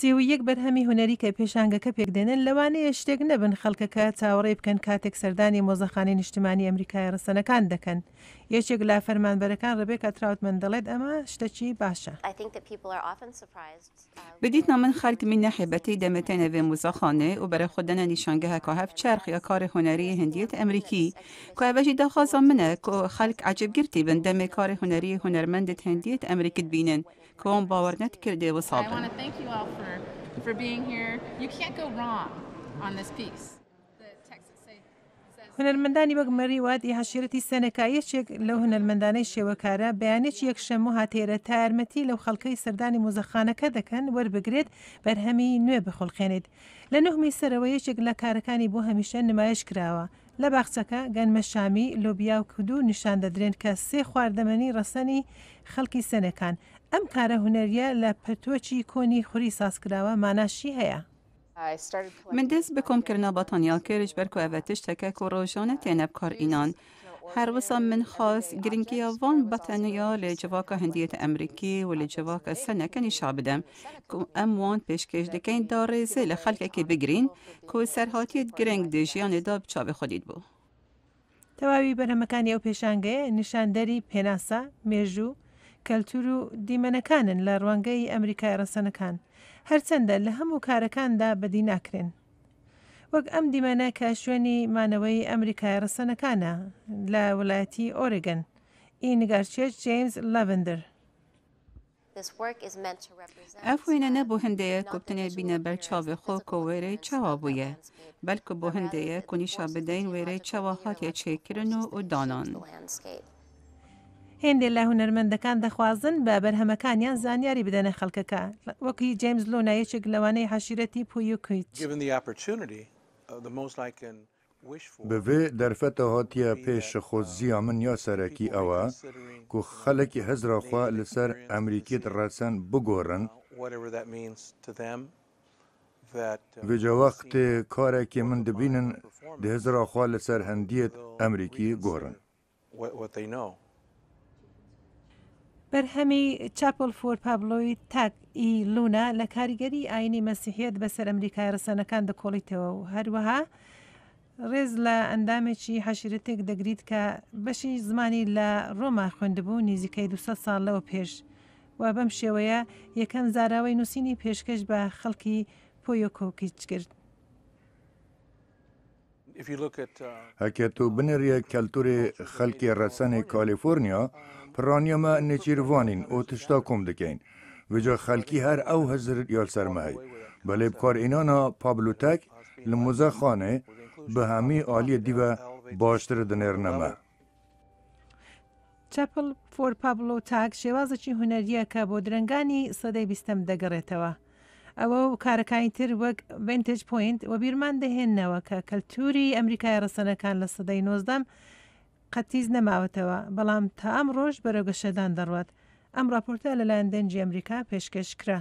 31 بەرهەمی هونەری کە پێشانگەکە پێکدێنن لەوانەیە شتێک نەبن خەڵکەکە چاوەڕێ بکەن کاتێک سەردانی مۆزەخانەی نیشتیمانی ئەمریکای ڕەسەنەکان دەکەن. یەکێک لە فەرمانبەرەکان ڕێبێکا تراوتمەن دەڵێت ئەمە شتێکی باشە. بدیتنا من خەڵک من نەحێبەتی دەمەتێنە vê مۆزەخانە و بەرە خوددەنە نیشانگەهەکە هەف چرخ یا کار هونەری هەندیت ئەمریکی کە بەژی داخوازە منە کە خەڵک عجبگرتی بن دەمێ کار هونەری هونەرمەندت هەندیت ئەمریکت بینن کە ئەوم باوەڕ نەتکردێ وسابن. for being here. You can't go wrong on this piece. هونەرمەندانی وەک مەری وادی حەشیرەتی سەنەکا یەکێک لەو هونەرمەندانەی شێوەکارە بەیانێکی یەکشەممە و هاتێرە تا یارمەتی لەو خەڵکەی سەردانی مۆزەخانەکە دەکەن وەربگرێت بەرهەمی نوێ بخۆڵخێنێت. لە نوهمی سەرەوە یەکێک لە کارەکانی بۆ هەمیشە نمایش کراوە. لە باخچەکە گەنمە شامی، لۆبیا و کودو نیشان دەدرێن کە 3 خواردەمەنی ڕەسەنی خەڵکی سەنەکان. ئەم کارە هونەریە لە پەتۆچی کۆنی خوری سازکراوە ماناشی هەیە. من دەست بکۆم کردنا بەتانیا کرد بەرکو ئەvە تشتێکە کە ڕۆژانە تێنە بکار ئینان. هەر وەسا من خاص گرنگیاوان بەتەنیا لە جواکە هەندیەتە ئەمریکی و لە جواکە سەنەکە نیشا بدەم کە ئەم وان پێشکەش دەکەین داڕێزێ لە خەڵکێکی بگرین کە سەرهاتیت گرنگ دە ژیانێدا بچاوی خودیت بوو. تەواوی بەرهەمەکانی ئەو پێشانگەیە نیشاندەری پێناسە، مێژوو، کەلتور و دیمەنەکانن لە ڕوانگەی ئەمریکای ڕەسەنەکان. هەرچەندە لە هەموو کارەکاندا بەدی ناکرێن. وەک ئەم دیمەنە کە شوێنی مانەوەی ئەمریکای ڕەسەنەکانە لە وڵایەتی ئۆرگن. ئی نگارچێت جیمز لەڤندر. ئەف وێنە نەبوو هەندەیە کوبتنێ بینە بەر چاوی خۆ کە وێرەی چاوا بوویە، بەلکە بۆ هەندەیە کو نیشا بدەین وێرەی چاوا هاتیە چێکردن و دانان. هێندێک لە هونەرمەندەکان دەخوازن بە بەرهەمەکانیان زانیاری بدەنە خەڵکەکە وەکی جیمز لۆنا یەکێک لەوانەی حەشیرەتی پویوکویت. بەvê derfeta hatiye pêş xweziya min ya serekî ew e ku xelekî hezra xwe li ser Emerîkî resen bigorin vê cewextê karekê min dibînin di hezra xwe li ser hendiyet Emerîkî gorin. بەرهەمی چاپل فۆر پابلۆی تاک ئی لونا لە کاریگەری ئاینی مەسیحیەت بەسەر ئەمریکای ڕەسەنەکان دەکۆڵیتەوە و هەروەها ڕێز لە ئەندامێکی حەشیرەتێک دەگریت کە بەشی زمانی لە ڕۆما خوێندبوو نزیکەی 200 ساڵ لەوە پێش و بەم شێوەیە یەکەم زاراوەی نووسینی پێشکەش بە خەڵکی پۆیۆکۆکیچ کرد. هەکە تو binêriye kelturê xelkê resenê Kalîforniya piraniya me nêçîrvanîn û tişta kom dikeyn. Vêca xelkî her ew hezir ya ser me hey. Belê bikarînana Pablotek li Mozexanê bi hemî aliyê dîve baştir dinêrine me. چاپل فۆر پابلۆ تاک شێوازێکی هونەریە کە بۆ درەنگانی سەدەی 20م دەگەڕێتەوە. ئەوە و کارەکانی تر وەک ڤینتێج پۆینت و بیرمان دەهێننەوە کە کەلتوری ئەمریکای ڕەسەنەکان لە سەدەی 19 قەتیز نەماوەتەوە بەڵام تا ئەم ڕۆژ بەرەو گەشەدان دەڕوات. ئەم راپۆرتە لەلایەن دەنجی ئەمریکا پێشکەش کرا.